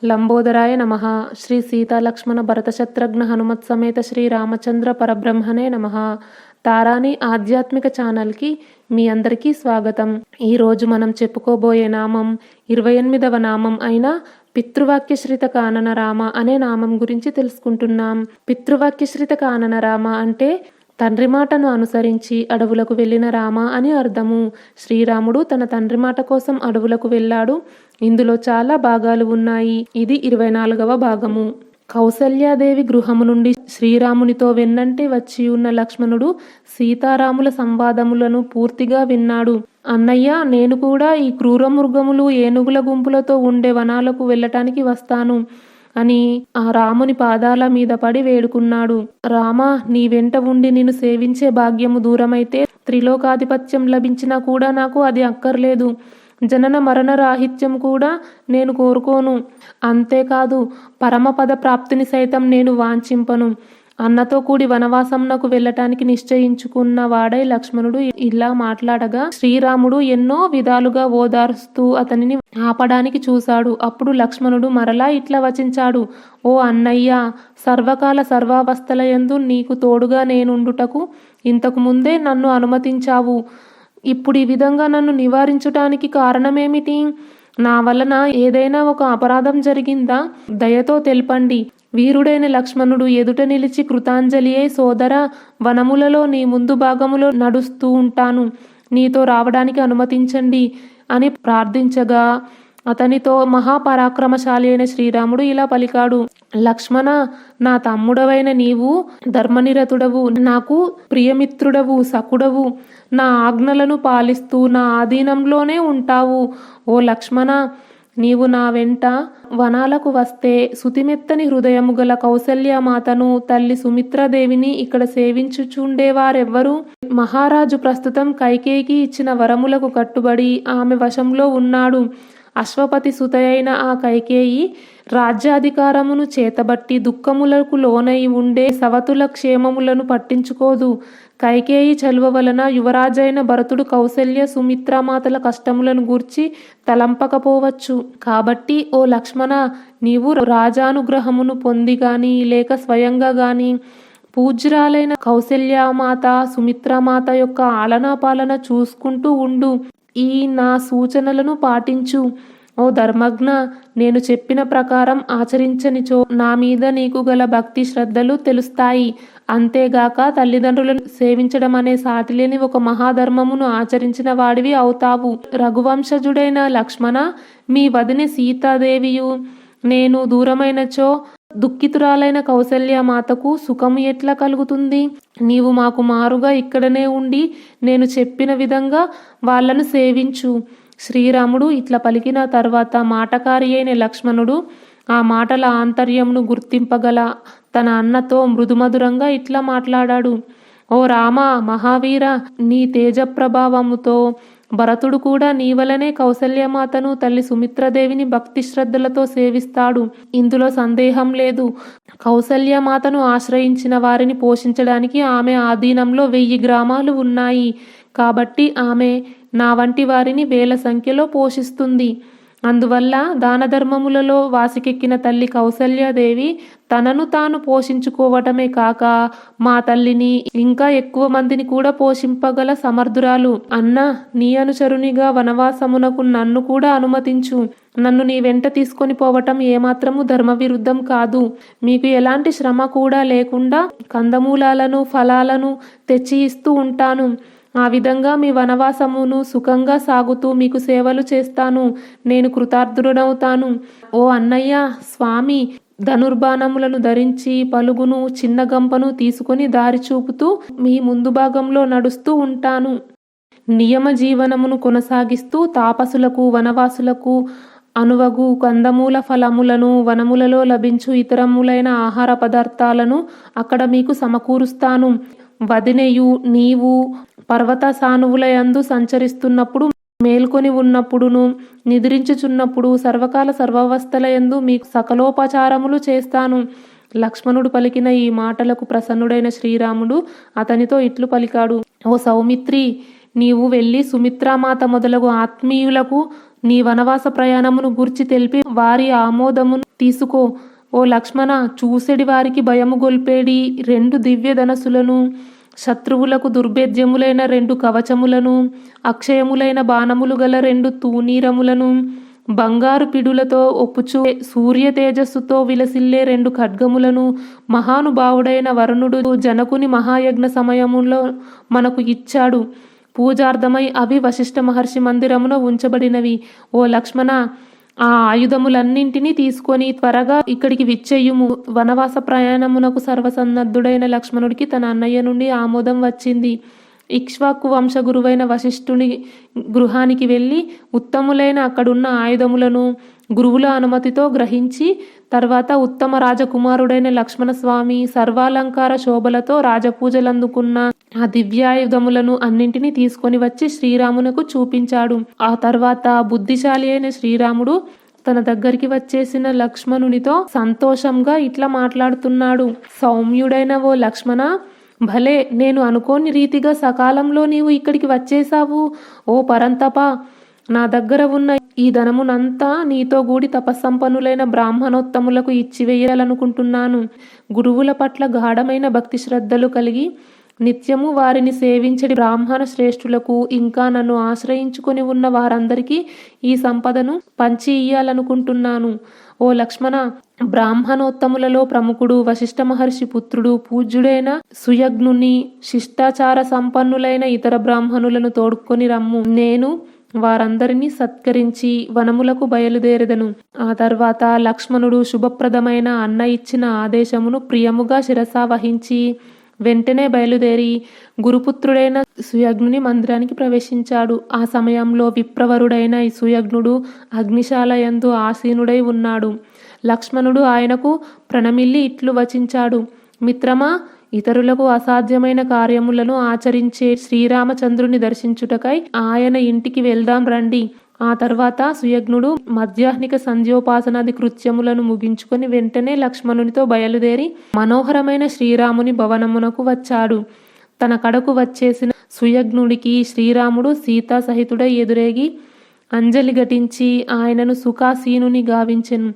లంబోదరాయ నమః. శ్రీ సీతాలక్ష్మణ భరతశత్రుఘ్న హనుమత్ సమేత శ్రీ రామచంద్ర పరబ్రహ్మణే నమః. తారాని ఆధ్యాత్మిక ఛానల్కి మీ అందరికీ స్వాగతం. ఈరోజు మనం చెప్పుకోబోయే నామం 28వ నామం అయిన పితృవాక్యశ్రిత కానన రామ అనే నామం గురించి తెలుసుకుంటున్నాం. పితృవాక్యశ్రిత కానన రామ అంటే తండ్రి మాటను అనుసరించి అడవులకు వెళ్ళిన రామ అని అర్థము. శ్రీరాముడు తన తండ్రి మాట కోసం అడవులకు వెళ్ళాడు. ఇందులో చాలా భాగాలు ఉన్నాయి. ఇది 24వ భాగము. కౌసల్యాదేవి గృహము నుండి శ్రీరామునితో వెన్నంటి వచ్చి ఉన్న లక్ష్మణుడు సీతారాముల సంవాదములను పూర్తిగా విన్నాడు. అన్నయ్య, నేను కూడా ఈ క్రూర మృగములు ఏనుగుల గుంపులతో ఉండే వనాలకు వెళ్ళటానికి వస్తాను అని ఆ రాముని పాదాల మీద పడి వేడుకున్నాడు. రామా, నీ వెంట ఉండి నిన్ను సేవించే భాగ్యము దూరమైతే త్రిలోకాధిపత్యం లభించినా కూడా నాకు అది అక్కర్లేదు. జనన మరణ రాహిత్యం కూడా నేను కోరుకోను. అంతేకాదు పరమపద ప్రాప్తిని సైతం నేను వాంఛింపను. అన్నతో కూడి వనవాసంనకు వెళ్ళటానికి నిశ్చయించుకున్న వాడై లక్ష్మణుడు ఇలా మాట్లాడగా శ్రీరాముడు ఎన్నో విధాలుగా ఓదారుస్తూ అతనిని ఆపడానికి చూశాడు. అప్పుడు లక్ష్మణుడు మరలా ఇట్లా వచించాడు. ఓ అన్నయ్య, సర్వకాల సర్వావస్థలయందు నీకు తోడుగా నేనుండుటకు ఇంతకు ముందే నన్ను అనుమతించావు. ఇప్పుడు ఈ విధంగా నన్ను నివారించటానికి కారణమేమిటి? నా వలన ఏదైనా ఒక అపరాధం జరిగిందా? దయతో తెల్పండి. వీరుడైన లక్ష్మణుడు ఎదుట నిలిచి కృతాంజలి అయి, సోదరా, వనములలో నీ ముందు భాగములో నడుస్తూ ఉంటాను, నీతో రావడానికి అనుమతించండి అని ప్రార్థించగా అతనితో మహాపరాక్రమశాలి అయిన శ్రీరాముడు ఇలా పలికాడు. లక్ష్మణ, నా తమ్ముడవైన నీవు ధర్మనిరతుడవు, నాకు ప్రియమిత్రుడవు, సకుడవు, నా ఆజ్ఞలను పాలిస్తూ నా ఆధీనంలోనే ఉంటావు. ఓ లక్ష్మణ, నీవు నా వెంట వనాలకు వస్తే సుతిమెత్తని హృదయము గల కౌసల్యమాతను, తల్లి సుమిత్రాదేవిని ఇక్కడ సేవించుచుండేవారెవ్వరు? మహారాజు ప్రస్తుతం కైకేయికి ఇచ్చిన వరములకు కట్టుబడి ఆమె వశంలో ఉన్నాడు. అశ్వపతి సుతయైన ఆ కైకేయి రాజ్యాధికారమును చేతబట్టి దుఃఖములకు లోనై ఉండే సవతుల క్షేమములను పట్టించుకోదు. కైకేయి చలువ వలన యువరాజైన భరతుడు కౌసల్య సుమిత్రామాతల కష్టములను గూర్చి తలంపకపోవచ్చు. కాబట్టి ఓ లక్ష్మణ, నీవు రాజానుగ్రహమును పొంది గాని లేక స్వయంగా గాని పూజ్యురాలైన కౌసల్యమాత సుమిత్రామాత యొక్క ఆలనా పాలన చూసుకుంటూ ఉండు. ఈ నా సూచనలను పాటించు. ఓ ధర్మజ్ఞ, నేను చెప్పిన ప్రకారం ఆచరించనిచో నా మీద నీకు గల భక్తి శ్రద్ధలు తెలుస్తాయి. అంతేగాక తల్లిదండ్రులను సేవించడం అనే సాటిలేని ఒక మహాధర్మమును ఆచరించిన వాడివి అవుతావు. రఘువంశజుడైన లక్ష్మణ, మీ వదిన సీతాదేవియు నేను దూరమైనచో దుఃఖితురాలైన కౌసల్యమాతకు సుఖము ఎట్లా కలుగుతుంది? నీవు మాకు మారుగా ఇక్కడనే ఉండి నేను చెప్పిన విధంగా వాళ్లను సేవించు. శ్రీరాముడు ఇట్లా పలికిన తర్వాత మాటకారి అయిన లక్ష్మణుడు ఆ మాటల ఆంతర్యమును గుర్తింపగల తన అన్నతో మృదుమధురంగా ఇట్లా మాట్లాడాడు. ఓ రామ, మహావీర, నీ తేజ ప్రభావముతో భరతుడు కూడా నీ వలనే కౌసల్యమాతను, తల్లి సుమిత్రాదేవిని భక్తి శ్రద్ధలతో సేవిస్తాడు. ఇందులో సందేహం లేదు. కౌసల్యమాతను ఆశ్రయించిన వారిని పోషించడానికి ఆమె ఆధీనంలో 1000 గ్రామాలు ఉన్నాయి. కాబట్టి ఆమె నా వంటి వారిని వేల సంఖ్యలో పోషిస్తుంది. అందువల్ల దానధర్మములలో వాసికెక్కిన తల్లి కౌసల్యాదేవి తనను తాను పోషించుకోవటమే కాక మా తల్లిని ఇంకా ఎక్కువ మందిని కూడా పోషింపగల సమర్థురాలు. అన్న, నీ అనుచరునిగా వనవాసమునకు నన్ను కూడా అనుమతించు. నన్ను నీ వెంట తీసుకొని పోవటం ఏమాత్రము ధర్మ విరుద్ధం కాదు. మీకు ఎలాంటి శ్రమ కూడా లేకుండా కందమూలాలను ఫలాలను తెచ్చి ఇస్తూ ఉంటాను. ఆ విధంగా మీ వనవాసమును సుఖంగా సాగుతూ మీకు సేవలు చేస్తాను. నేను కృతార్థుడనవుతాను. ఓ అన్నయ్య, స్వామి ధనుర్బాణములను ధరించి పలుగును చిన్న గంపను తీసుకొని దారి చూపుతూ మీ ముందు భాగంలో నడుస్తూ ఉంటాను. నియమ జీవనమును కొనసాగిస్తూ తాపసులకు వనవాసులకు అనువగు కందమూల ఫలములను, వనములలో లభించు ఇతరములైన ఆహార పదార్థాలను అక్కడ మీకు సమకూరుస్తాను. వదినయు నీవు పర్వత సానువులయందు సంచరిస్తున్నప్పుడు, మేల్కొని ఉన్నప్పుడును, నిద్రించుచున్నప్పుడు, సర్వకాల సర్వావస్థలయందు మీకు సకలోపచారములు చేస్తాను. లక్ష్మణుడు పలికిన ఈ మాటలకు ప్రసన్నుడైన శ్రీరాముడు అతనితో ఇట్లు పలికాడు. ఓ సౌమిత్రి, నీవు వెళ్ళి సుమిత్రామాత మొదలగు ఆత్మీయులకు నీ వనవాస ప్రయాణమును గూర్చి తెలిపి వారి ఆమోదమును తీసుకో. ఓ లక్ష్మణ, చూసెడి వారికి భయము గొల్పేడి 2 దివ్య ధనస్సులను, శత్రువులకు దుర్భేద్యములైన 2 కవచములను, అక్షయములైన బాణములు గల 2 తూనీరములను, బంగారు పిడులతో ఒప్పుచు సూర్య తేజస్సుతో విలసిల్లే 2 ఖడ్గములను మహానుభావుడైన వరుణుడు జనకుని మహాయజ్ఞ సమయములో మనకు ఇచ్చాడు. పూజార్థమై అవి వశిష్ఠ మహర్షి మందిరమున ఉంచబడినవి. ఓ లక్ష్మణ, ఆ ఆయుధములన్నింటినీ తీసుకొని త్వరగా ఇక్కడికి విచ్చెయ్యుము. వనవాస ప్రయాణమునకు సర్వసన్నద్ధుడైన లక్ష్మణుడికి తన అన్నయ్య నుండి ఆమోదం వచ్చింది. ఇక్ష్వాకు వంశ గురువైన వశిష్ఠుని గృహానికి వెళ్ళి ఉత్తములైన అక్కడున్న ఆయుధములను గురువుల అనుమతితో గ్రహించి తర్వాత ఉత్తమ రాజకుమారుడైన లక్ష్మణస్వామి సర్వాలంకార శోభలతో రాజపూజలందుకున్న ఆ దివ్యాయుధములను అన్నింటినీ తీసుకొని వచ్చి శ్రీరామునకు చూపించాడు. ఆ తర్వాత బుద్ధిశాలి అయిన శ్రీరాముడు తన దగ్గరికి వచ్చేసిన లక్ష్మణునితో సంతోషంగా ఇట్లా మాట్లాడుతున్నాడు. సౌమ్యుడైన ఓ లక్ష్మణ, భలే, నేను అనుకోని రీతిగా సకాలంలో నీవు ఇక్కడికి వచ్చేశావు. ఓ పరంతప, నా దగ్గర ఉన్న ఈ ధనమునంతా నీతో గూడి తపస్సంపన్నులైన బ్రాహ్మణోత్తములకు ఇచ్చివేయాలనుకుంటున్నాను. గురువుల పట్ల గాఢమైన భక్తి శ్రద్ధలు కలిగి నిత్యము వారిని సేవించడి బ్రాహ్మణ శ్రేష్ఠులకు, ఇంకా నన్ను ఆశ్రయించుకొని ఉన్న వారందరికీ ఈ సంపదను పంచి ఇయ్యాలనుకుంటున్నాను. ఓ లక్ష్మణ, బ్రాహ్మణోత్తములలో ప్రముఖుడు వశిష్ఠ మహర్షి పుత్రుడు పూజ్యుడైన సుయజ్ఞుని, శిష్టాచార సంపన్నులైన ఇతర బ్రాహ్మణులను తోడుకొని రమ్ము. నేను వారందరినీ సత్కరించి వనములకు బయలుదేరెదను. ఆ తర్వాత లక్ష్మణుడు శుభప్రదమైన అన్న ఇచ్చిన ఆదేశమును ప్రియముగా శిరసా వహించి వెంటనే బయలుదేరి గురుపుత్రుడైన సుయజ్ఞుని మందిరానికి ప్రవేశించాడు. ఆ సమయంలో విప్రవరుడైన ఈ సుయజ్ఞుడు అగ్నిశాలయందు ఆసీనుడై ఉన్నాడు. లక్ష్మణుడు ఆయనకు ప్రణమిల్లి ఇట్లు వచించాడు. మిత్రమా, ఇతరులకు అసాధ్యమైన కార్యములను ఆచరించే శ్రీరామచంద్రుని దర్శించుటకై ఆయన ఇంటికి వెళ్దాం రండి. ఆ తర్వాత సుయజ్ఞుడు మధ్యాహ్నిక సంధ్యోపాసనాది కృత్యములను ముగించుకొని వెంటనే లక్ష్మణునితో బయలుదేరి మనోహరమైన శ్రీరాముని భవనమునకు వచ్చాడు. తన కడకు వచ్చేసిన సుయజ్ఞుడికి శ్రీరాముడు సీతా సహితుడై ఎదురేగి అంజలి ఘటించి ఆయనను సుఖాసీనుని గావించెను.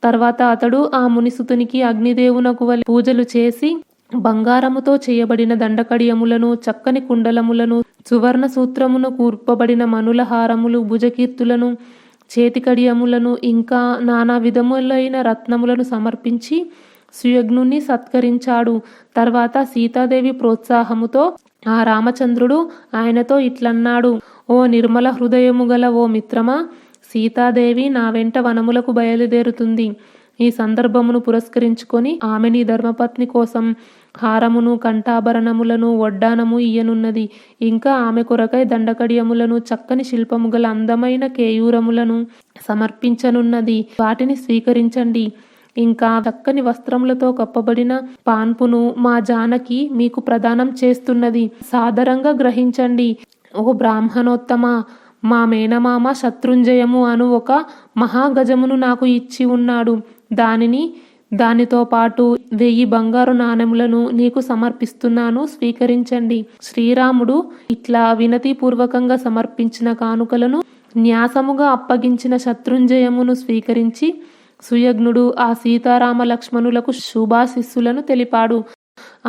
తర్వాత అతడు ఆ మునిసుతునికి అగ్నిదేవునకు వలె పూజలు చేసి బంగారముతో చేయబడిన దండకడియములను, చక్కని కుండలములను, సువర్ణ సూత్రమును కూర్పబడిన మనుల హారములు, భుజకీర్తులను, చేతికడియములను, ఇంకా నానా విధములైన రత్నములను సమర్పించి సుయజ్ఞుని సత్కరించాడు. తర్వాత సీతాదేవి ప్రోత్సాహముతో ఆ రామచంద్రుడు ఆయనతో ఇట్లన్నాడు. ఓ నిర్మల హృదయము గల ఓ మిత్రమా, సీతాదేవి నా వెంట వనములకు బయలుదేరుతుంది. ఈ సందర్భమును పురస్కరించుకొని ఆమె నీ ధర్మపత్ని కోసం హారమును, కంఠాభరణములను, వడ్డానము ఇయ్యనున్నది. ఇంకా ఆమె కొరకై దండకడియములను, చక్కని శిల్పము గల అందమైన కేయూరములను సమర్పించనున్నది. వాటిని స్వీకరించండి. ఇంకా చక్కని వస్త్రములతో కప్పబడిన పాన్పును మా జానకి మీకు ప్రదానం చేస్తున్నది. సాదరంగా గ్రహించండి. ఓ బ్రాహ్మణోత్తమ, మా మేనమామ శత్రుంజయము అను ఒక మహాగజమును నాకు ఇచ్చి ఉన్నాడు. దానితో పాటు 1000 బంగారు నాణెములను నీకు సమర్పిస్తున్నాను, స్వీకరించండి. శ్రీరాముడు ఇట్లా వినతిపూర్వకంగా సమర్పించిన కానుకలను న్యాసముగా అప్పగించిన శత్రుంజయమును స్వీకరించి సుయజ్ఞుడు ఆ సీతారామ లక్ష్మణులకు శుభాశిస్సులను తెలిపాడు.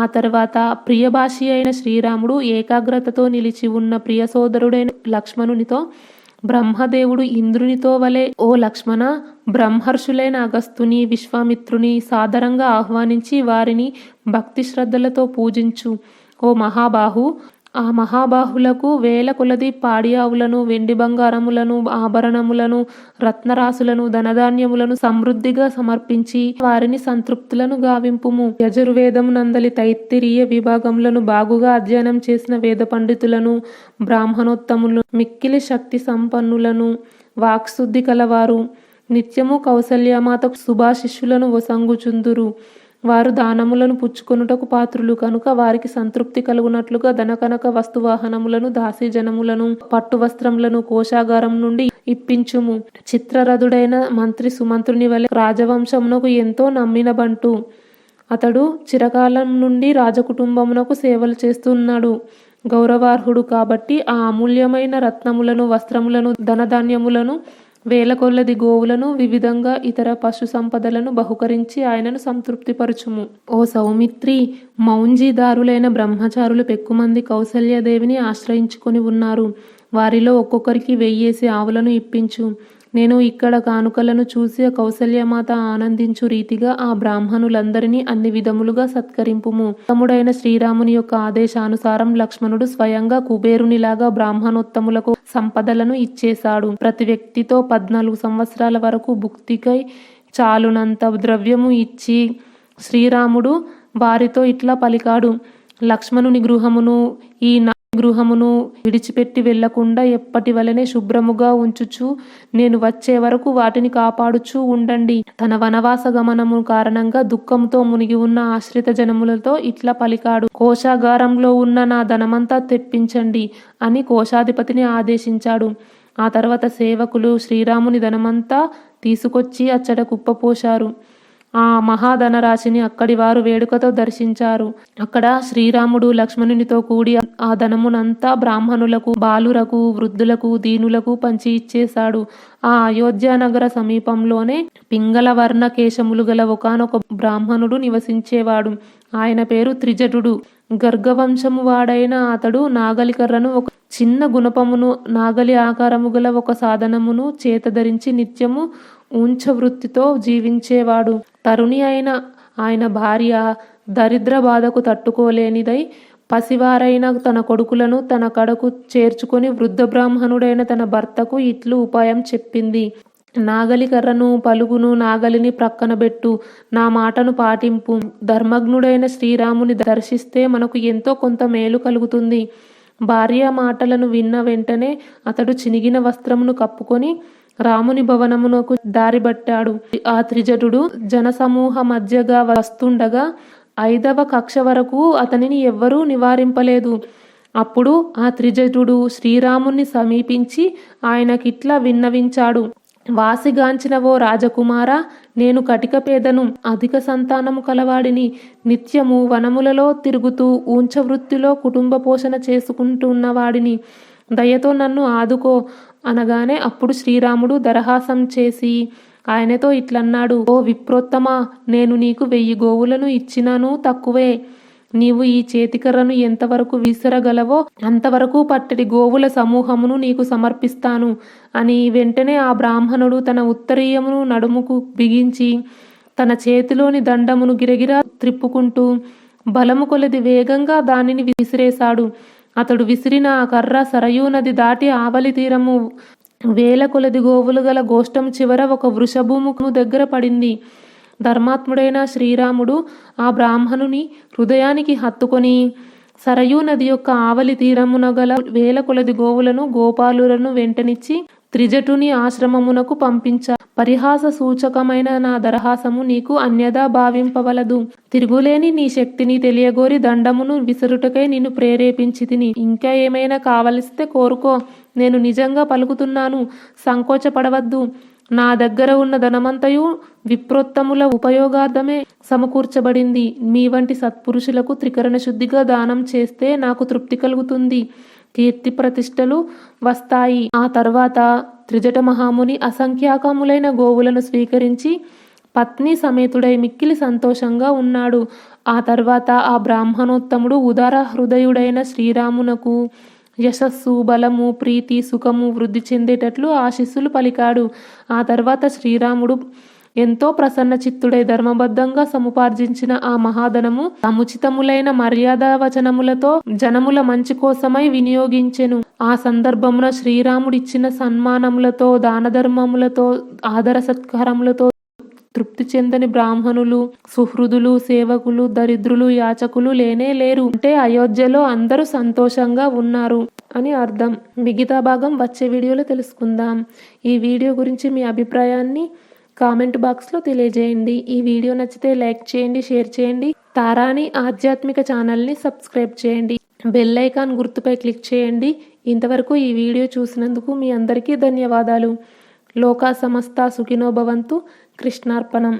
ఆ తర్వాత ప్రియభాషి అయిన శ్రీరాముడు ఏకాగ్రతతో నిలిచి ఉన్న ప్రియ సోదరుడైన లక్ష్మణునితో బ్రహ్మదేవుడు ఇంద్రునితో వలె, ఓ లక్ష్మణ, బ్రహ్మర్షులైన అగస్తుని, విశ్వామిత్రుని సాదరంగా ఆహ్వానించి వారిని భక్తి శ్రద్ధలతో పూజించు. ఓ మహాబాహు, ఆ మహాబాహులకు 1000 కొలది పాడి ఆవులను, వెండి బంగారములను, ఆభరణములను, రత్నరాశులను, ధనధాన్యములను సమృద్ధిగా సమర్పించి వారిని సంతృప్తులను గావింపుము. యజుర్వేదం నందలి తైత్తిరీయ విభాగములను బాగుగా అధ్యయనం చేసిన వేద పండితులను, బ్రాహ్మణోత్తములను, మిక్కిలి శక్తి సంపన్నులను, వాక్శుద్ధి కలవారు, నిత్యము కౌసల్యమాతకు శుభాశిష్యులను వసంగుచుందురు. వారు దానములను పుచ్చుకొనుటకు పాత్రులు కనుక వారికి సంతృప్తి కలుగునట్లుగా ధనకనక వస్తువాహనములను, దాసీజనములను, పట్టు వస్త్రములను కోశాగారం నుండి ఇప్పించుము. చిత్రరథుడైన మంత్రి సుమంత్రుని వలె రాజవంశమునకు ఎంతో నమ్మిన బంటు. అతడు చిరకాలం నుండి రాజకుటుంబమునకు సేవలు చేస్తున్నాడు. గౌరవార్హుడు కాబట్టి ఆ అమూల్యమైన రత్నములను, వస్త్రములను, ధనధాన్యములను, వేల కొలది గోవులను, వివిధంగా ఇతర పశు సంపదలను బహుకరించి ఆయనను సంతృప్తిపరచుము. ఓ సౌమిత్రి, మౌంజీదారులైన బ్రహ్మచారులు పెక్కుమంది కౌసల్యాదేవిని ఆశ్రయించుకొని ఉన్నారు. వారిలో ఒక్కొక్కరికి 1000 ఆవులను ఇప్పించు. నేను ఇక్కడ కానుకలను చూసి కౌసల్యమాత ఆనందించు రీతిగా ఆ బ్రాహ్మణులందరినీ అన్ని విధములుగా సత్కరింపుము. తమ్ముడైన శ్రీరాముని యొక్క ఆదేశానుసారం లక్ష్మణుడు స్వయంగా కుబేరునిలాగా బ్రాహ్మణోత్తములకు సంపదలను ఇచ్చేశాడు. ప్రతి వ్యక్తితో 14 సంవత్సరాల వరకు భుక్తికై చాలునంత ద్రవ్యము ఇచ్చి శ్రీరాముడు వారితో ఇట్లా పలికాడు: లక్ష్మణుని గృహమును, ఈ గృహమును విడిచిపెట్టి వెళ్లకుండా ఎప్పటి వలనే శుభ్రముగా ఉంచుచు నేను వచ్చే వరకు వాటిని కాపాడుచూ ఉండండి. తన వనవాస గమనము కారణంగా దుఃఖంతో మునిగి ఉన్న ఆశ్రిత జనములతో ఇట్లా పలికాడు: కోశాగారంలో ఉన్న నా ధనమంతా తెప్పించండి అని కోశాధిపతిని ఆదేశించాడు. ఆ తర్వాత సేవకులు శ్రీరాముని ధనమంతా తీసుకొచ్చి అచ్చట కుప్పపోశారు. ఆ మహాధనరాశిని అక్కడి వారు వేడుకతో దర్శించారు. అక్కడ శ్రీరాముడు లక్ష్మణునితో కూడి ఆ ధనమునంతా బ్రాహ్మణులకు, బాలురకు, వృద్ధులకు, దీనులకు పంచి ఇచ్చేశాడు. ఆ అయోధ్యానగర సమీపంలోనే పింగళ వర్ణ కేశములు గల ఒకానొక బ్రాహ్మణుడు నివసించేవాడు. ఆయన పేరు త్రిజటుడు. గర్గవంశము వాడైన అతడు నాగలి కర్రను, ఒక చిన్న గుణపమును, నాగలి ఆకారము గల ఒక సాధనమును చేత ధరించి నిత్యము ఉంచవృత్తితో జీవించేవాడు. తరుణి అయిన ఆయన భార్య దరిద్ర బాధకు తట్టుకోలేనిదై పసివారైన తన కొడుకులను తన కడకు చేర్చుకొని వృద్ధ బ్రాహ్మణుడైన తన భర్తకు ఇట్లు ఉపాయం చెప్పింది: నాగలి కర్రను, పలుగును, నాగలిని ప్రక్కన పెట్టు, నా మాటను పాటింపు. ధర్మజ్ఞుడైన శ్రీరాముని దర్శిస్తే మనకు ఎంతో కొంత మేలు కలుగుతుంది. భార్య మాటలను విన్న వెంటనే అతడు చినిగిన వస్త్రమును కప్పుకొని రాముని భవనమునకు దారిబట్టాడు. ఆ త్రిజటుడు జనసమూహ మధ్యగా వస్తుండగా 5వ కక్ష వరకు అతనిని ఎవ్వరూ నివారింపలేదు. అప్పుడు ఆ త్రిజటుడు శ్రీరాముని సమీపించి ఆయనకిట్లా విన్నవించాడు: వాసిగాంచిన ఓ రాజకుమారా, నేను కటిక పేదను, అధిక సంతానము కలవాడిని. నిత్యము వనములలో తిరుగుతూ ఊంచవృత్తిలో కుటుంబ పోషణ చేసుకుంటున్నవాడిని. దయతో నన్ను ఆదుకో అనగానే అప్పుడు శ్రీరాముడు దరహాసం చేసి ఆయనతో ఇట్లన్నాడు: ఓ విప్రోత్తమా, నేను నీకు 1000 గోవులను ఇచ్చినాను తక్కువే. నీవు ఈ చేతికర్రను ఎంతవరకు విసరగలవో అంతవరకు పట్టడి గోవుల సమూహమును నీకు సమర్పిస్తాను అని వెంటనే ఆ బ్రాహ్మణుడు తన ఉత్తరీయమును నడుముకు బిగించి తన చేతిలోని దండమును గిరగిరా త్రిప్పుకుంటూ బలము కొలది వేగంగా దానిని విసిరేశాడు. అతడు విసిరిన ఆ కర్ర సరయూ నది దాటి ఆవలి తీరము వేల కొలది గోవులు గల గోష్టం చివర ఒక వృషభముకు దగ్గర పడింది. ధర్మాత్ముడైన శ్రీరాముడు ఆ బ్రాహ్మణుని హృదయానికి హత్తుకొని సరయూ నది యొక్క ఆవలి తీరమున గల వేల కొలది గోవులను, గోపాలులను వెంటనిచ్చి త్రిజటుని ఆశ్రమమునకు పంపించా. పరిహాస సూచకమైన నా దరహాసము నీకు అన్యదా భావింపవలదు. తిరుగులేని నీ శక్తిని తెలియగోరి దండమును విసరుటకై నిన్ను ప్రేరేపించితిని. ఇంకా ఏమైనా కావలిస్తే కోరుకో, నేను నిజంగా పలుకుతున్నాను, సంకోచపడవద్దు. నా దగ్గర ఉన్న ధనమంతయు విప్రోత్తముల ఉపయోగార్థమే సమకూర్చబడింది. మీ వంటి సత్పురుషులకు త్రికరణ శుద్ధిగా దానం చేస్తే నాకు తృప్తి కలుగుతుంది, కీర్తి ప్రతిష్టలు వస్తాయి. ఆ తర్వాత త్రిజట మహాముని అసంఖ్యాకములైన గోవులను స్వీకరించి పత్ని సమేతుడై మిక్కిలి సంతోషంగా ఉన్నాడు. ఆ తర్వాత ఆ బ్రాహ్మణోత్తముడు ఉదార హృదయుడైన శ్రీరామునకు యశస్సు, బలము, ప్రీతి, సుఖము వృద్ధి చెందేటట్లు ఆశీస్సులు పలికాడు. ఆ తర్వాత శ్రీరాముడు ఎంతో ప్రసన్న చిత్తుడై ధర్మబద్ధంగా సముపార్జించిన ఆ మహాధనము సముచితములైన మర్యాద వచనములతో జనముల మంచి కోసమై వినియోగించెను. ఆ సందర్భమున శ్రీరాముడిచ్చిన సన్మానములతో, దాన ధర్మములతో, ఆదర సత్కారములతో తృప్తి చెందని బ్రాహ్మణులు, సుహృదులు, సేవకులు, దరిద్రులు, యాచకులు లేనే లేరు. అంటే అయోధ్యలో అందరూ సంతోషంగా ఉన్నారు అని అర్థం. మిగతా భాగం వచ్చే వీడియోలో తెలుసుకుందాం. ఈ వీడియో గురించి మీ అభిప్రాయాన్ని కామెంట్ బాక్స్లో తెలియజేయండి. ఈ వీడియో నచ్చితే లైక్ చేయండి, షేర్ చేయండి. తారాని ఆధ్యాత్మిక ఛానల్ని సబ్స్క్రైబ్ చేయండి. బెల్ ఐకాన్ గుర్తుపై క్లిక్ చేయండి. ఇంతవరకు ఈ వీడియో చూసినందుకు మీ అందరికీ ధన్యవాదాలు. లోకా సమస్త సుఖినో భవంతు. కృష్ణార్పణం.